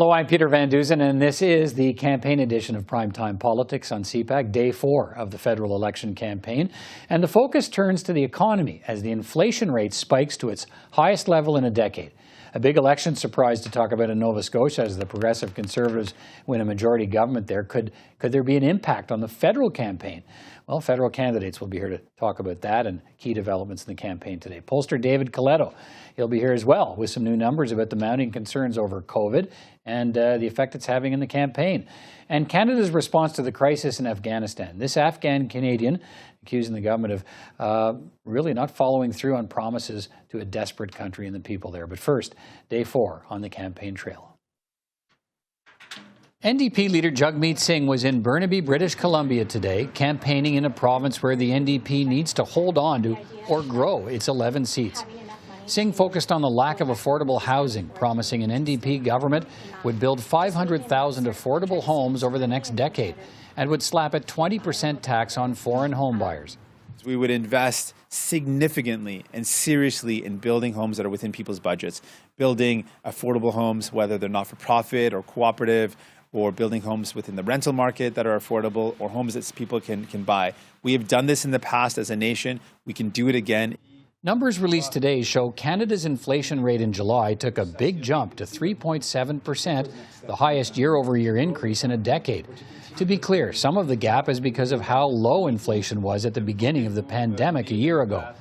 Hello, I'm Peter Van Dusen, and this is the campaign edition of Primetime Politics on CPAC, day 4 of the federal election campaign. And the focus turns to the economy as the inflation rate spikes to its highest level in a decade. A big election surprise to talk about in Nova Scotia as the Progressive Conservatives win a majority government there. Could there be an impact on the federal campaign? Well, federal candidates will be here to talk about that and key developments in the campaign today. Pollster David Coletto, he'll be here as well with some new numbers about the mounting concerns over COVID and the effect it's having in the campaign. And Canada's response to the crisis in Afghanistan. This Afghan Canadian accusing the government of really not following through on promises to a desperate country and the people there. But first, day 4 on the campaign trail. NDP leader Jagmeet Singh was in Burnaby, British Columbia today, campaigning in a province where the NDP needs to hold on to or grow its 11 seats. Singh focused on the lack of affordable housing, promising an NDP government would build 500,000 affordable homes over the next decade and would slap a 20% tax on foreign home buyers. We would invest significantly and seriously in building homes that are within people's budgets, building affordable homes, whether they're not-for-profit or cooperative, or building homes within the rental market that are affordable, or homes that people can buy. We have done this in the past as a nation. We can do it again. Numbers released today show Canada's inflation rate in July took a big jump to 3.7%, the highest year-over-year increase in a decade. To be clear, some of the gap is because of how low inflation was at the beginning of the pandemic a year ago.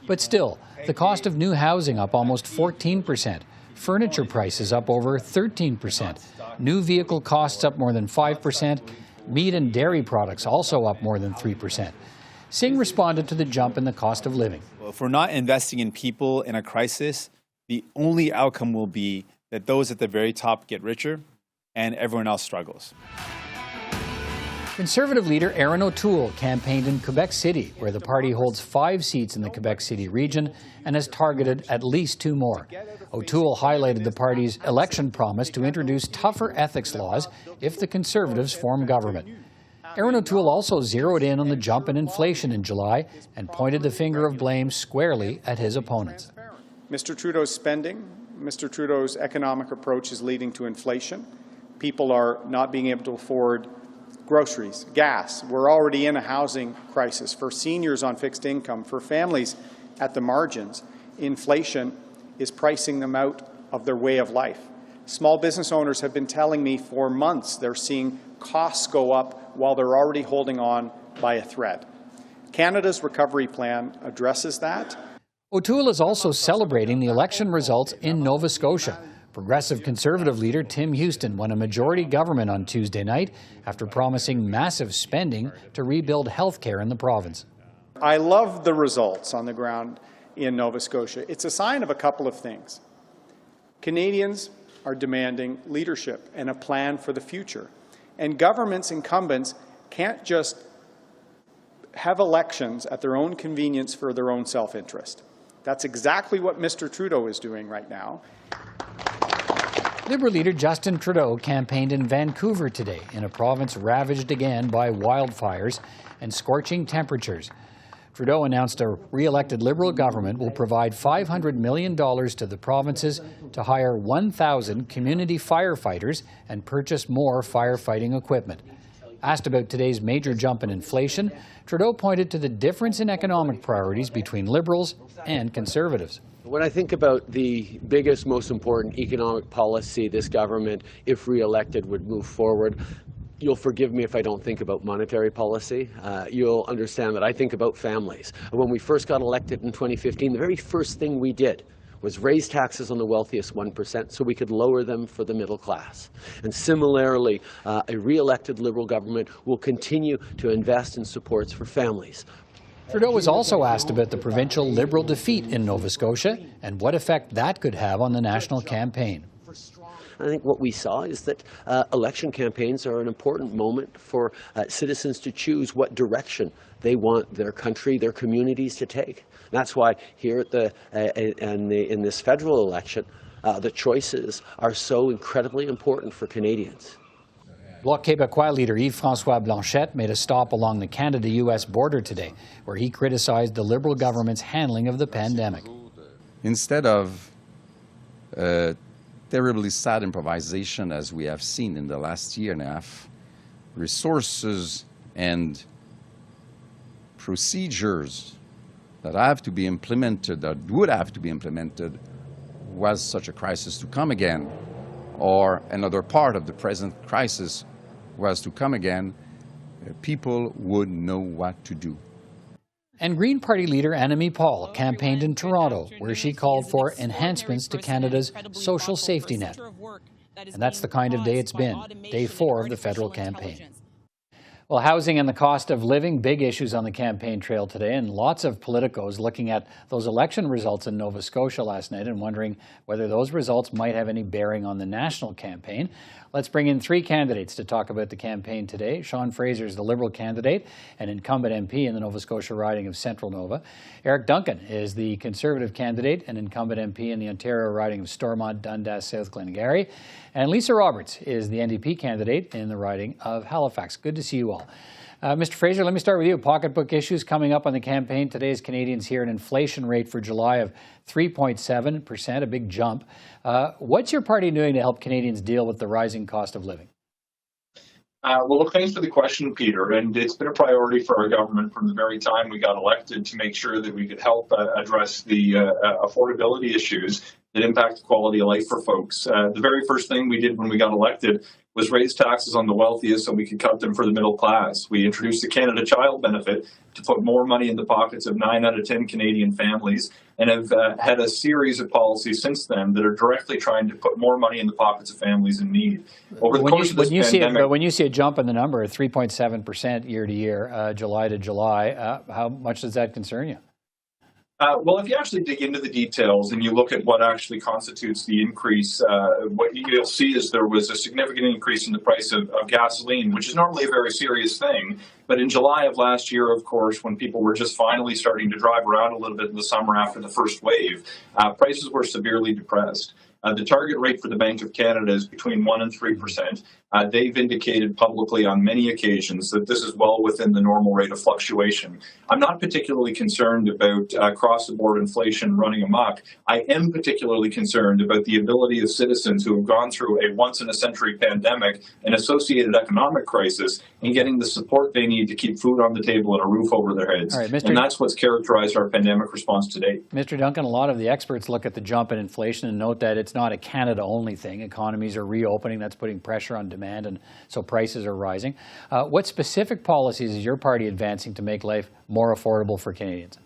But still, the cost of new housing up almost 14%, furniture prices up over 13%, new vehicle costs up more than 5%, meat and dairy products also up more than 3%. Singh responded to the jump in the cost of living. Well, if we're not investing in people in a crisis, the only outcome will be that those at the very top get richer and everyone else struggles. Conservative leader Erin O'Toole campaigned in Quebec City, where the party holds 5 seats in the Quebec City region and has targeted at least 2 more. O'Toole highlighted the party's election promise to introduce tougher ethics laws if the Conservatives form government. Erin O'Toole also zeroed in on the jump in inflation in July and pointed the finger of blame squarely at his opponents. Mr. Trudeau's spending, Mr. Trudeau's economic approach is leading to inflation. People are not being able to afford groceries, gas. We're already in a housing crisis for seniors on fixed income, for families at the margins. Inflation is pricing them out of their way of life. Small business owners have been telling me for months they're seeing costs go up while they're already holding on by a thread. Canada's recovery plan addresses that. O'Toole is also celebrating the election results in Nova Scotia. Progressive Conservative leader Tim Houston won a majority government on Tuesday night after promising massive spending to rebuild health care in the province. I love the results on the ground in Nova Scotia. It's a sign of a couple of things. Canadians are demanding leadership and a plan for the future. And governments, incumbents, can't just have elections at their own convenience for their own self-interest. That's exactly what Mr. Trudeau is doing right now. Liberal leader Justin Trudeau campaigned in Vancouver today, in a province ravaged again by wildfires and scorching temperatures. Trudeau announced a re-elected Liberal government will provide $500 million to the provinces to hire 1,000 community firefighters and purchase more firefighting equipment. Asked about today's major jump in inflation, Trudeau pointed to the difference in economic priorities between Liberals and Conservatives. When I think about the biggest, most important economic policy this government, if re-elected, would move forward, you'll forgive me if I don't think about monetary policy. You'll understand that I think about families. When we first got elected in 2015, the very first thing we did was raise taxes on the wealthiest 1% so we could lower them for the middle class. And similarly, a re-elected Liberal government will continue to invest in supports for families. Trudeau was also asked about the provincial Liberal defeat in Nova Scotia and what effect that could have on the national campaign. I think what we saw is that election campaigns are an important moment for citizens to choose what direction they want their country, their communities to take. That's why here at in this federal election, the choices are so incredibly important for Canadians. Bloc Québécois leader Yves-François Blanchet made a stop along the Canada-U.S. border today, where he criticized the Liberal government's handling of the pandemic. Instead of terribly sad improvisation as we have seen in the last year and a half, resources and procedures that have to be implemented, that would have to be implemented, was such a crisis to come again, or another part of the present crisis was to come again, people would know what to do. And Green Party leader Annamie Paul campaigned in Toronto, where she called for enhancements to Canada's social safety net. And that's the kind of day it's been, day 4 of the federal campaign. Well, housing and the cost of living, big issues on the campaign trail today, and lots of politicos looking at those election results in Nova Scotia last night and wondering whether those results might have any bearing on the national campaign. Let's bring in 3 candidates to talk about the campaign today. Sean Fraser is the Liberal candidate and incumbent MP in the Nova Scotia riding of Central Nova. Eric Duncan is the Conservative candidate and incumbent MP in the Ontario riding of Stormont, Dundas, South Glengarry. And Lisa Roberts is the NDP candidate in the riding of Halifax. Good to see you all. Mr. Fraser, let me start with you. Pocketbook issues coming up on the campaign. Today's Canadians hear an inflation rate for July of 3.7%, a big jump. What's your party doing to help Canadians deal with the rising cost of living? Well, look, thanks for the question, Peter. And it's been a priority for our government from the very time we got elected to make sure that we could help address the affordability issues that impact the quality of life for folks. The very first thing we did when we got elected was raise taxes on the wealthiest so we could cut them for the middle class. We introduced the Canada Child Benefit to put more money in the pockets of 9 out of 10 Canadian families, and have had a series of policies since then that are directly trying to put more money in the pockets of families in need. Over the course of this pandemic, when you see a jump in the number, 3.7% year to year, July to July, how much does that concern you? Well, if you actually dig into the details and you look at what actually constitutes the increase, what you'll see is there was a significant increase in the price of gasoline, which is normally a very serious thing. But in July of last year, of course, when people were just finally starting to drive around a little bit in the summer after the first wave, prices were severely depressed. The target rate for the Bank of Canada is between 1% and 3%. They've indicated publicly on many occasions that this is well within the normal rate of fluctuation. I'm not particularly concerned about across-the-board inflation running amok. I am particularly concerned about the ability of citizens who have gone through a once-in-a-century pandemic and associated economic crisis and getting the support they need to keep food on the table and a roof over their heads. Right, and that's what's characterized our pandemic response to date. Mr. Duncan, a lot of the experts look at the jump in inflation and note that it's not a Canada-only thing. Economies are reopening. That's putting pressure on demand, and so prices are rising. What specific policies is your party advancing to make life more affordable for Canadians?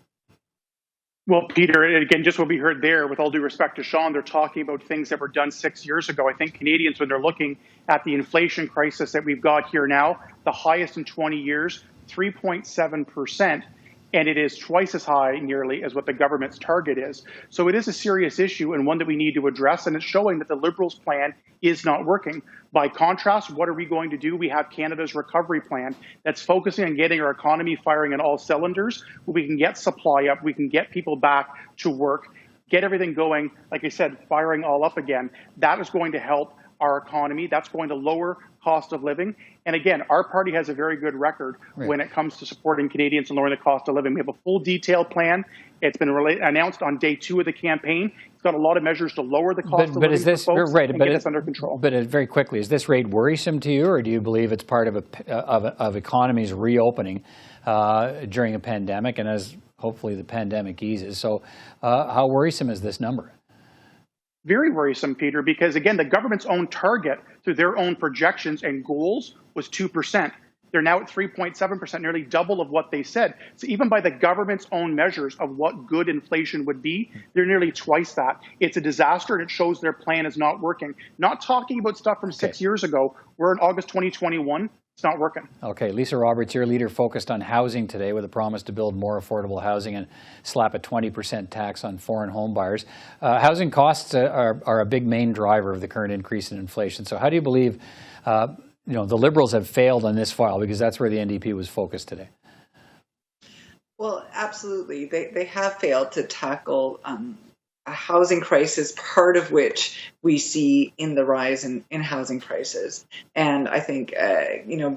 Well, Peter, again, just what we heard there, with all due respect to Sean, they're talking about things that were done 6 years ago. I think Canadians, when they're looking at the inflation crisis that we've got here now, the highest in 20 years, 3.7%. And it is twice as high nearly as what the government's target is. So it is a serious issue and one that we need to address, and it's showing that the Liberals' plan is not working. By contrast, what are we going to do? We have Canada's recovery plan that's focusing on getting our economy firing on all cylinders. We can get supply up, we can get people back to work, get everything going, like I said, firing all up again. That is going to help our economy. That's going to lower cost of living. And again, our party has a very good record when it comes to supporting Canadians and lowering the cost of living. We have a full detailed plan. It's been announced on day 2 of the campaign. It's got a lot of measures to lower the cost of living is this, for folks right, and but get us under control. But very quickly, is this rate worrisome to you, or do you believe it's part of economies reopening during a pandemic and as hopefully the pandemic eases? So how worrisome is this number? Very worrisome, Peter, because again, the government's own target through their own projections and goals was 2%. They're now at 3.7%, nearly double of what they said. So even by the government's own measures of what good inflation would be, they're nearly twice that. It's a disaster, and it shows their plan is not working. Not talking about stuff from 6 years ago. We're in August 2021. It's not working. Okay, Lisa Roberts, your leader, focused on housing today with a promise to build more affordable housing and slap a 20% tax on foreign home buyers. Housing costs are a big main driver of the current increase in inflation. So how do you believe the Liberals have failed on this file, because that's where the NDP was focused today? Well, absolutely. They have failed to tackle a housing crisis, part of which we see in the rise in housing prices. And I think,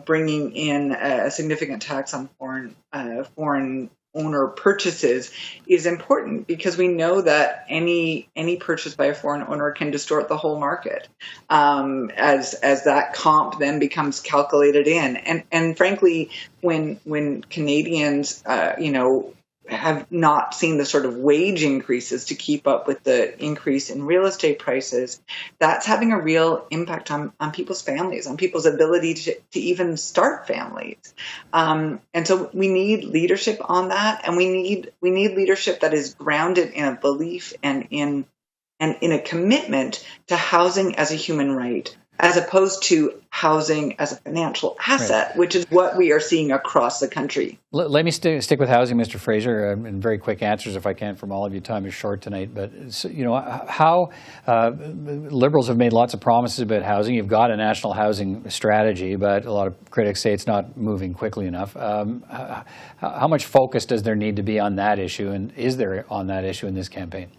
bringing in a significant tax on foreign owner purchases is important, because we know that any purchase by a foreign owner can distort the whole market as that comp then becomes calculated in. And frankly, when Canadians have not seen the sort of wage increases to keep up with the increase in real estate prices, that's having a real impact on people's families, on people's ability to even start families. And so we need leadership on that, and we need leadership that is grounded in a belief and in a commitment to housing as a human right, as opposed to housing as a financial asset, right, which is what we are seeing across the country. Let me stick with housing, Mr. Fraser, and very quick answers if I can from all of you. Time is short tonight, but how Liberals have made lots of promises about housing. You've got a national housing strategy, but a lot of critics say it's not moving quickly enough. How much focus does there need to be on that issue, and is there on that issue in this campaign?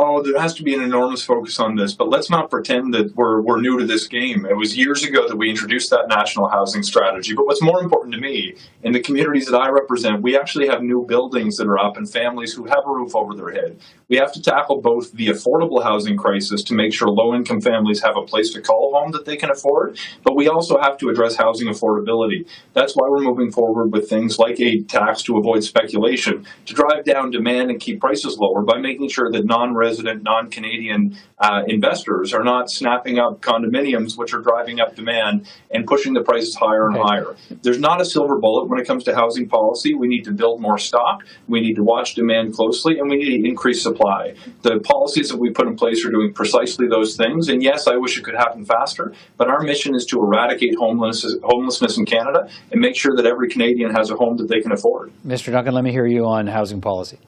Oh, there has to be an enormous focus on this, but let's not pretend that we're new to this game. It was years ago that we introduced that national housing strategy. But what's more important to me, in the communities that I represent, we actually have new buildings that are up and families who have a roof over their head. We have to tackle both the affordable housing crisis to make sure low-income families have a place to call home that they can afford, but we also have to address housing affordability. That's why we're moving forward with things like a tax to avoid speculation, to drive down demand and keep prices lower by making sure that non-resident, non-Canadian investors are not snapping up condominiums, which are driving up demand and pushing the prices higher and higher. There's not a silver bullet when it comes to housing policy. We need to build more stock, we need to watch demand closely, and we need to increase supply. The policies that we put in place are doing precisely those things, and yes, I wish it could happen faster, but our mission is to eradicate homelessness in Canada and make sure that every Canadian has a home that they can afford. Mr. Duncan, let me hear you on housing policy.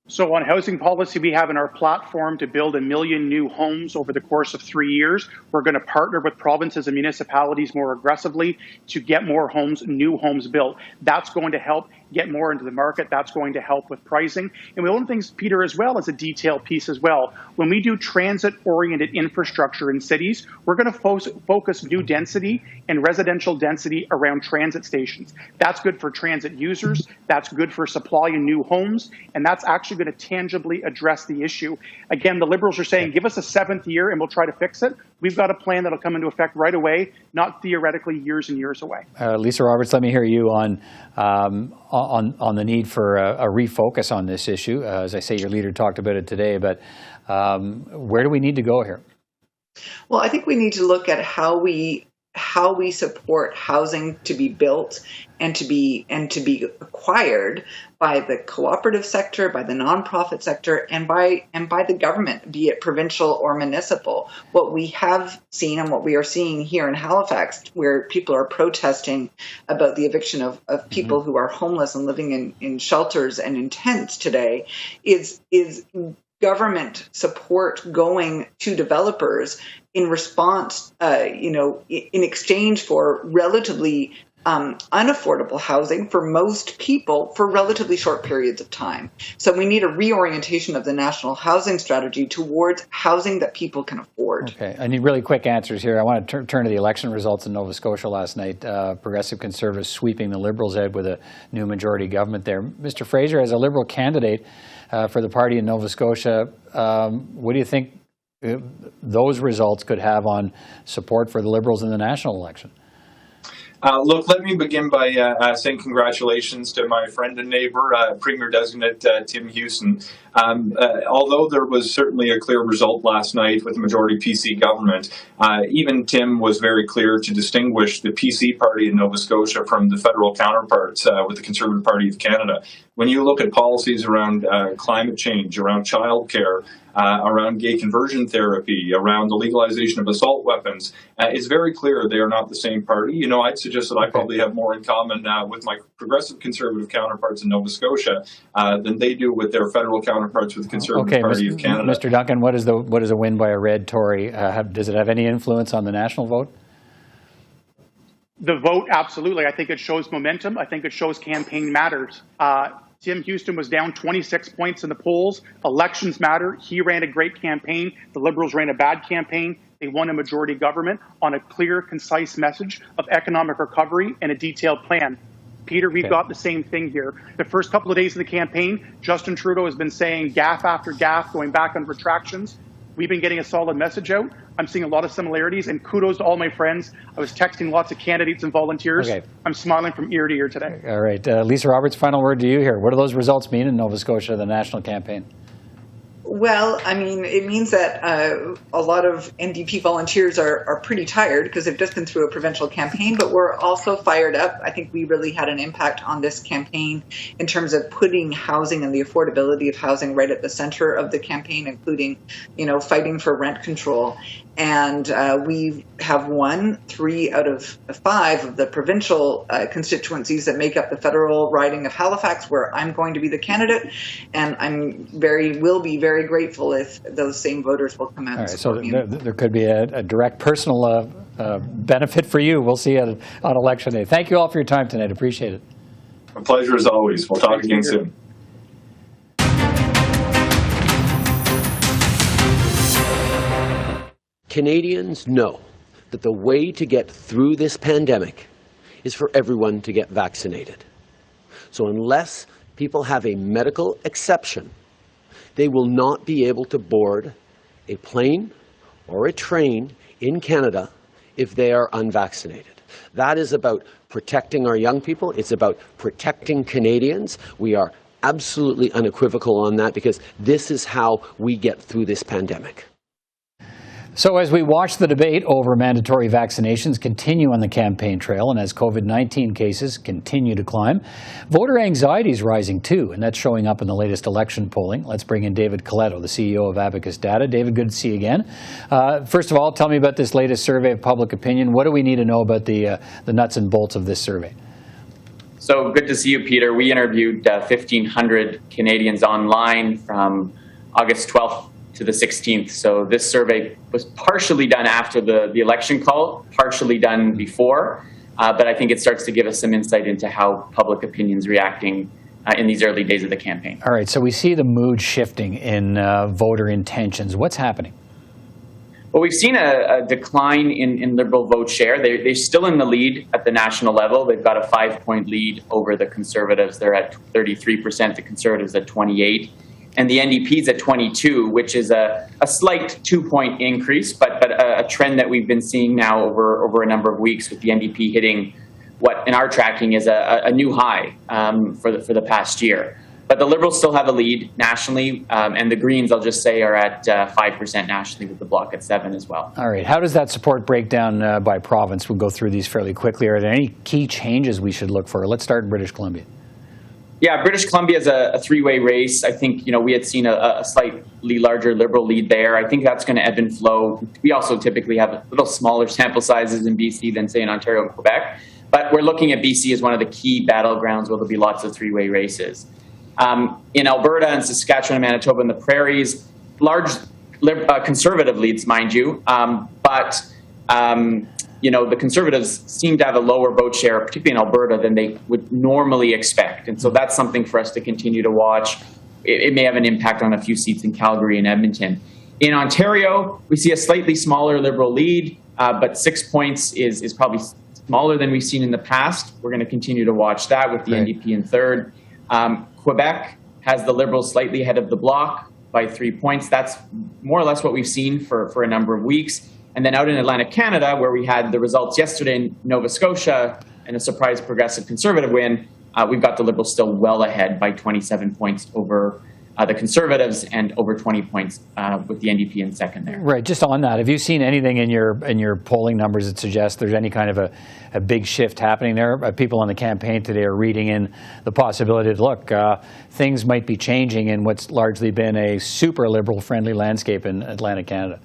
So on housing policy, we have in our platform to build 1 million new homes over the course of 3 years. We're going to partner with provinces and municipalities more aggressively to get more homes, new homes built. That's going to help get more into the market. That's going to help with pricing. And one of the things, Peter, as well, as a detail piece as well, when we do transit-oriented infrastructure in cities, we're going to focus new density and residential density around transit stations. That's good for transit users. That's good for supply in new homes. And that's actually going to tangibly address the issue. Again, the Liberals are saying, give us a 7th year and we'll try to fix it. We've got a plan that'll come into effect right away, not theoretically years and years away. Lisa Roberts, let me hear you on the need for a refocus on this issue. As I say, your leader talked about it today, but where do we need to go here? Well, I think we need to look at how we support housing to be built and to be acquired by the cooperative sector, by the nonprofit sector, and by the government, be it provincial or municipal. What we have seen and what we are seeing here in Halifax, where people are protesting about the eviction of people who are homeless and living in shelters and in tents today, is government support going to developers in response, in exchange for relatively unaffordable housing for most people for relatively short periods of time. So we need a reorientation of the national housing strategy towards housing that people can afford. Okay, I need really quick answers here. I want to turn to the election results in Nova Scotia last night. Progressive Conservatives sweeping the Liberals out with a new majority government there. Mr. Fraser, as a Liberal candidate for the party in Nova Scotia, what do you think those results could have on support for the Liberals in the national election? Look, let me begin by saying congratulations to my friend and neighbor, Premier-designate Tim Houston. Although there was certainly a clear result last night with the majority PC government, even Tim was very clear to distinguish the PC party in Nova Scotia from the federal counterparts with the Conservative Party of Canada. When you look at policies around climate change, around childcare, around gay conversion therapy, around the legalization of assault weapons, it's very clear they are not the same party. You know, I'd suggest that I probably have more in common with my progressive Conservative counterparts in Nova Scotia than they do with their federal counterparts with the Conservative Party of Canada. Mr. Duncan, what is a win by a red Tory? Does it have any influence on the national vote? The vote, absolutely. I think it shows momentum. I think it shows campaign matters. Tim Houston was down 26 points in the polls. Elections matter. He ran a great campaign. The Liberals ran a bad campaign. They won a majority government on a clear, concise message of economic recovery and a detailed plan. Peter, we've got the same thing here. The first couple of days of the campaign, Justin Trudeau has been saying gaffe after gaffe, going back on retractions. We've been getting a solid message out. I'm seeing a lot of similarities, and kudos to all my friends. I was texting lots of candidates and volunteers. Okay. I'm smiling from ear to ear today. All right. Lisa Roberts, final word to you here. What do those results mean in Nova Scotia, the national campaign? Well, I mean, it means that a lot of NDP volunteers are pretty tired because they've just been through a provincial campaign, but we're also fired up. I think we really had an impact on this campaign in terms of putting housing and the affordability of housing right at the center of the campaign, including, fighting for rent control. And we have won 3 out of 5 of the provincial constituencies that make up the federal riding of Halifax, where I'm going to be the candidate. And will be very grateful if those same voters will come out. All and right, so support me. there could be a direct personal benefit for you. We'll see on Election Day. Thank you all for your time tonight. Appreciate it. A pleasure as always. We'll talk again soon. Canadians know that the way to get through this pandemic is for everyone to get vaccinated. So unless people have a medical exception, they will not be able to board a plane or a train in Canada if they are unvaccinated. That is about protecting our young people. It's about protecting Canadians. We are absolutely unequivocal on that because this is how we get through this pandemic. So as we watch the debate over mandatory vaccinations continue on the campaign trail and as COVID-19 cases continue to climb, voter anxiety is rising too, and that's showing up in the latest election polling. Let's bring in David Coletto, the CEO of Abacus Data. David, good to see you again. First of all, tell me about this latest survey of public opinion. What do we need to know about the nuts and bolts of this survey? So good to see you, Peter. We interviewed 1,500 Canadians online from August 12th to the 16th. So this survey was partially done after the election call, partially done before, but I think it starts to give us some insight into how public opinion's reacting in these early days of the campaign. All right, so we see the mood shifting in voter intentions. What's happening? Well, we've seen a decline in Liberal vote share. They're still in the lead at the national level. They've got a 5-point lead over the Conservatives. They're at 33%, the Conservatives at 28%. And the NDP's at 22, which is a slight 2-point increase, but a trend that we've been seeing now over a number of weeks, with the NDP hitting what in our tracking is a new high for the past year. But the Liberals still have a lead nationally, and the Greens, I'll just say, are at 5% nationally, with the Bloc at 7% as well. All right. How does that support break down by province? We'll go through these fairly quickly. Are there any key changes we should look for? Let's start in British Columbia. Yeah, British Columbia is a three-way race. I think, we had seen a slightly larger Liberal lead there. I think that's going to ebb and flow. We also typically have a little smaller sample sizes in BC than, say, in Ontario and Quebec. But we're looking at BC as one of the key battlegrounds where there'll be lots of three-way races. In Alberta and Saskatchewan and Manitoba and the prairies, large Conservative leads, mind you, but the Conservatives seem to have a lower vote share, particularly in Alberta, than they would normally expect. And so that's something for us to continue to watch. It may have an impact on a few seats in Calgary and Edmonton. In Ontario, we see a slightly smaller Liberal lead, but 6 points is probably smaller than we've seen in the past. We're going to continue to watch that with the NDP in third. Quebec has the Liberals slightly ahead of the Bloc by 3 points. That's more or less what we've seen for a number of weeks. And then out in Atlantic Canada, where we had the results yesterday in Nova Scotia and a surprise progressive Conservative win, we've got the Liberals still well ahead by 27 points over the Conservatives and over 20 points with the NDP in second there. Right. Just on that, have you seen anything in your polling numbers that suggests there's any kind of a big shift happening there? People on the campaign today are reading in the possibility that, look, things might be changing in what's largely been a super Liberal-friendly landscape in Atlantic Canada.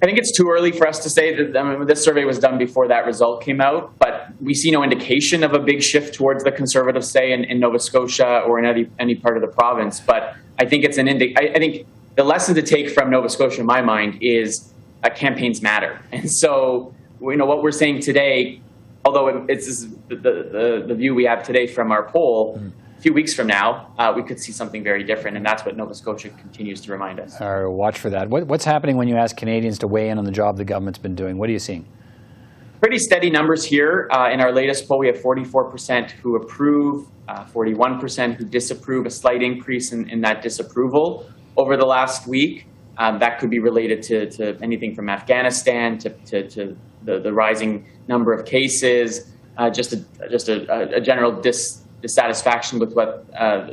I think it's too early for us to say that. This survey was done before that result came out, but we see no indication of a big shift towards the Conservatives, say, in Nova Scotia or in any part of the province. But I think it's I think the lesson to take from Nova Scotia, in my mind, is campaigns matter. And so, what we're saying today, although it's the view we have today from our poll, a few weeks from now, we could see something very different, and that's what Nova Scotia continues to remind us. Watch for that. What's happening when you ask Canadians to weigh in on the job the government's been doing? What are you seeing? Pretty steady numbers here. In our latest poll, we have 44% who approve, 41% who disapprove, a slight increase in that disapproval over the last week. That could be related to anything from Afghanistan to the rising number of cases, just a general dissatisfaction with what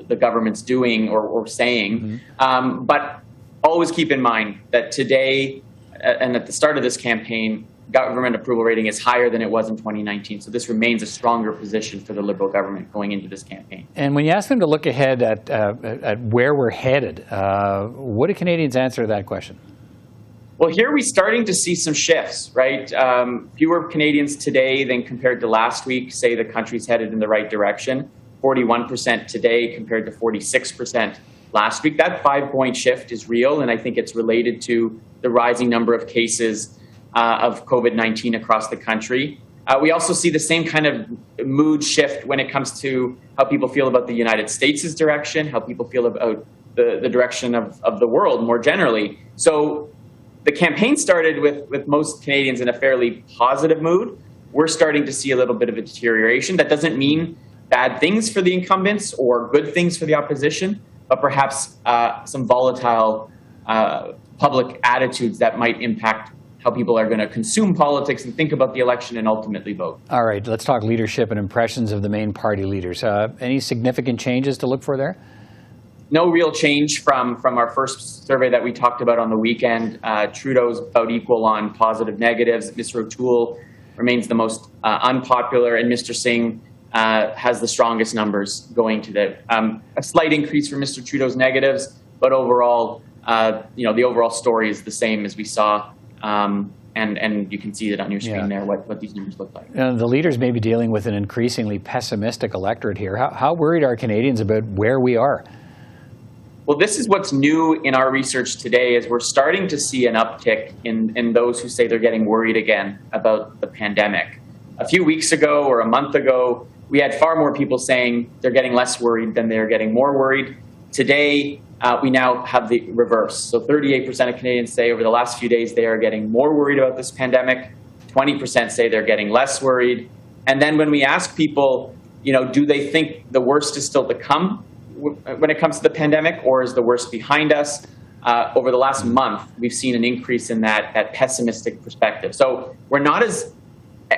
the government's doing or saying. But always keep in mind that today and at the start of this campaign, government approval rating is higher than it was in 2019. So this remains a stronger position for the Liberal government going into this campaign. And when you ask them to look ahead at where we're headed, what do Canadians answer to that question? Well, here we're starting to see some shifts, right? Fewer Canadians today than compared to last week say the country's headed in the right direction. 41% today compared to 46% last week. That 5-point shift is real, and I think it's related to the rising number of cases of COVID-19 across the country. We also see the same kind of mood shift when it comes to how people feel about the United States' direction, how people feel about the direction of the world more generally. So the campaign started with most Canadians in a fairly positive mood. We're starting to see a little bit of a deterioration. That doesn't mean bad things for the incumbents or good things for the opposition, but perhaps some volatile public attitudes that might impact how people are going to consume politics and think about the election and ultimately vote. All right, let's talk leadership and impressions of the main party leaders. Any significant changes to look for there? No real change from our first survey that we talked about on the weekend. Trudeau's about equal on positive negatives. Mr. O'Toole remains the most unpopular, and Mr. Singh has the strongest numbers going today. A slight increase for Mr. Trudeau's negatives, but overall, the overall story is the same as we saw. And you can see it on your screen there, what these numbers look like. The leaders may be dealing with an increasingly pessimistic electorate here. How worried are Canadians about where we are? Well, this is what's new in our research today, is we're starting to see an uptick in those who say they're getting worried again about the pandemic. A few weeks ago or a month ago, we had far more people saying they're getting less worried than they're getting more worried. Today, we now have the reverse. So 38% of Canadians say over the last few days they are getting more worried about this pandemic. 20% say they're getting less worried. And then when we ask people, do they think the worst is still to come when it comes to the pandemic, or is the worst behind us? Over the last month, we've seen an increase in that pessimistic perspective. So we're not as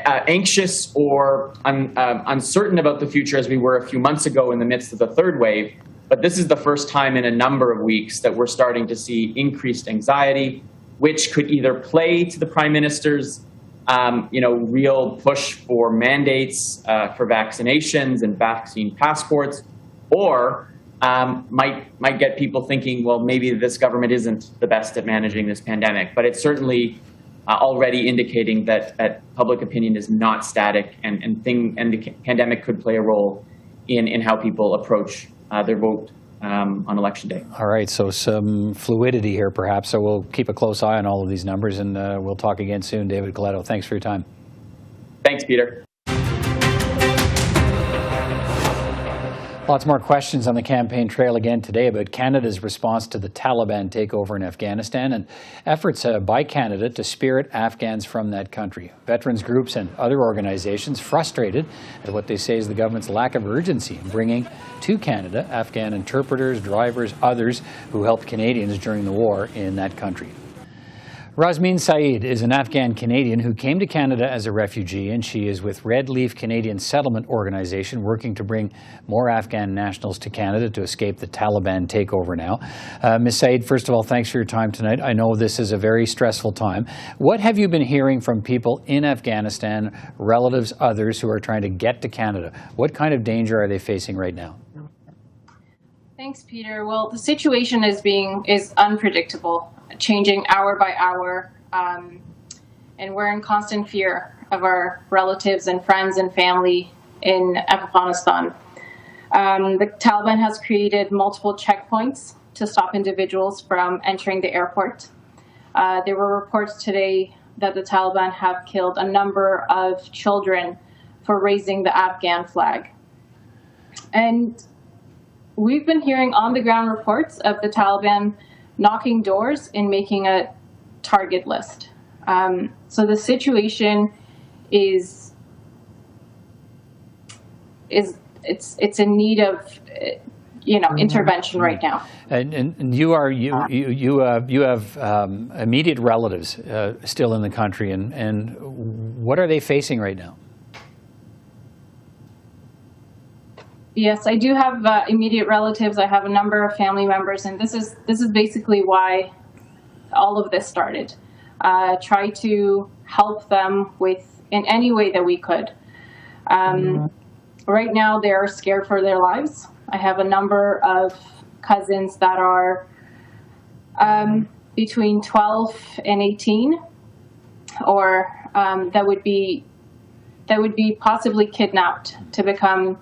anxious or uncertain about the future as we were a few months ago in the midst of the third wave. But this is the first time in a number of weeks that we're starting to see increased anxiety, which could either play to the Prime Minister's, real push for mandates for vaccinations and vaccine passports, or might get people thinking, well, maybe this government isn't the best at managing this pandemic. But it's certainly already indicating that public opinion is not static, and the pandemic could play a role in how people approach their vote on Election Day. All right, so some fluidity here perhaps. So we'll keep a close eye on all of these numbers, and we'll talk again soon. David Coletto, thanks for your time. Thanks, Peter. Lots more questions on the campaign trail again today about Canada's response to the Taliban takeover in Afghanistan and efforts by Canada to spirit Afghans from that country. Veterans groups and other organizations frustrated at what they say is the government's lack of urgency in bringing to Canada Afghan interpreters, drivers, others who helped Canadians during the war in that country. Razmin Said is an Afghan Canadian who came to Canada as a refugee, and she is with Red Leaf Canadian Settlement Organization working to bring more Afghan nationals to Canada to escape the Taliban takeover now. Ms. Said, first of all, thanks for your time tonight. I know this is a very stressful time. What have you been hearing from people in Afghanistan, relatives, others who are trying to get to Canada? What kind of danger are they facing right now? Thanks, Peter. Well, the situation is unpredictable, changing hour by hour, and we're in constant fear of our relatives and friends and family in Afghanistan. The Taliban has created multiple checkpoints to stop individuals from entering the airport. There were reports today that the Taliban have killed a number of children for raising the Afghan flag. And we've been hearing on-the-ground reports of the Taliban knocking doors and making a target list. So the situation is it's in need of intervention right now. And you have immediate relatives still in the country, and what are they facing right now? Yes, I do have immediate relatives. I have a number of family members, and this is basically why all of this started. Try to help them in any way that we could. Right now, they're scared for their lives. I have a number of cousins that are between 12 and 18, or that would be possibly kidnapped to become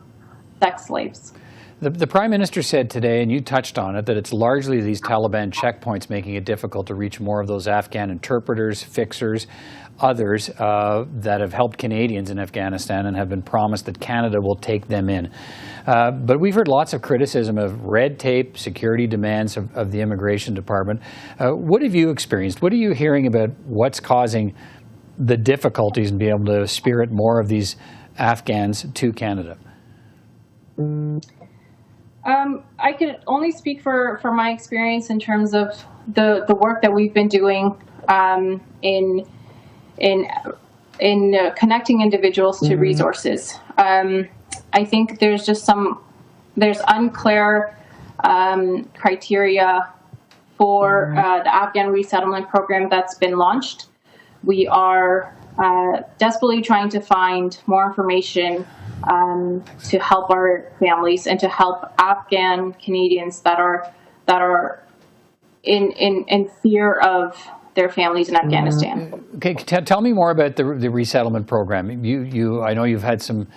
sex slaves. The Prime Minister said today, and you touched on it, that it's largely these Taliban checkpoints making it difficult to reach more of those Afghan interpreters, fixers, others that have helped Canadians in Afghanistan and have been promised that Canada will take them in. But we've heard lots of criticism of red tape, security demands of the Immigration Department. What have you experienced? What are you hearing about what's causing the difficulties in being able to spirit more of these Afghans to Canada? I could only speak for my experience in terms of the work that we've been doing in connecting individuals to resources. I think there's unclear criteria for the Afghan resettlement program that's been launched. We are desperately trying to find more information to help our families and to help Afghan Canadians that are in fear of their families in Afghanistan. Okay, tell me more about the resettlement program. I know you've had some.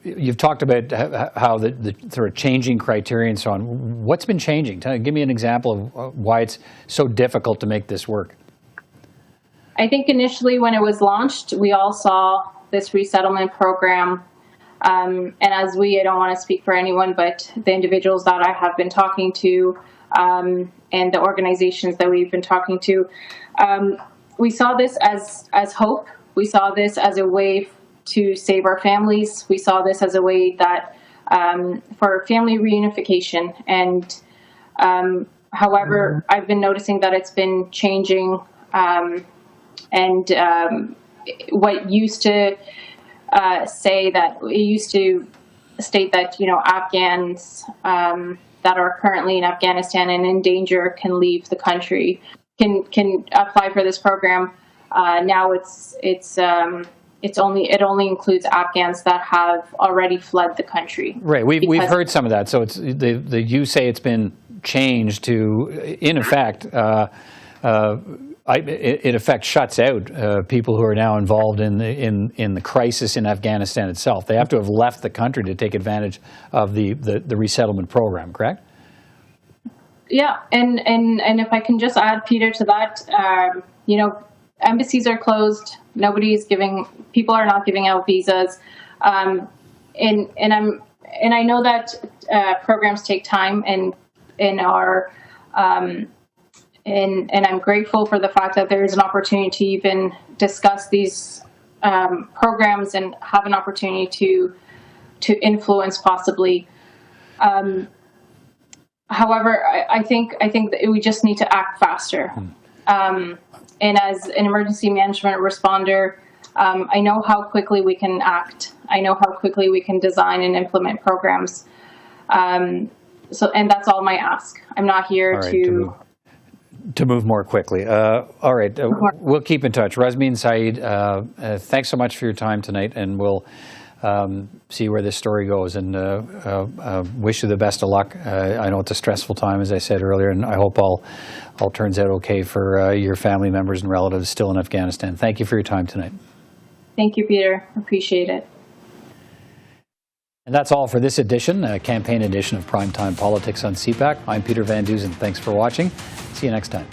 You've talked about how the sort of changing criteria and so on. What's been changing? Give me an example of why it's so difficult to make this work. I think initially when it was launched, we all saw this resettlement program. And I don't want to speak for anyone, but the individuals that I have been talking to and the organizations that we've been talking to, we saw this as hope. We saw this as a way to save our families. We saw this as a way that for family reunification. And however, I've been noticing that it's been changing. What used to state that Afghans that are currently in Afghanistan and in danger can leave the country, can apply for this program. Now it only includes Afghans that have already fled the country. Right, we've heard some of that. So you say it's been changed to, in effect. It in effect shuts out people who are now involved in the crisis in Afghanistan itself. They have to have left the country to take advantage of the resettlement program, correct? Yeah, and if I can just add, Peter, to that, embassies are closed. People are not giving out visas, and I know that programs take time and are. And I'm grateful for the fact that there is an opportunity to even discuss these programs and have an opportunity to influence possibly. However, I think that we just need to act faster. And as an emergency management responder, I know how quickly we can act. I know how quickly we can design and implement programs. And that's all my ask. I'm not here to move more quickly. All right, we'll keep in touch. Razmin Said, thanks so much for your time tonight, and we'll see where this story goes, and wish you the best of luck. I know it's a stressful time, as I said earlier, and I hope all turns out okay for your family members and relatives still in Afghanistan. Thank you for your time tonight. Thank you, Peter. Appreciate it. And that's all for this edition, campaign edition of Primetime Politics on CPAC. I'm Peter Van Dusen. Thanks for watching. See you next time.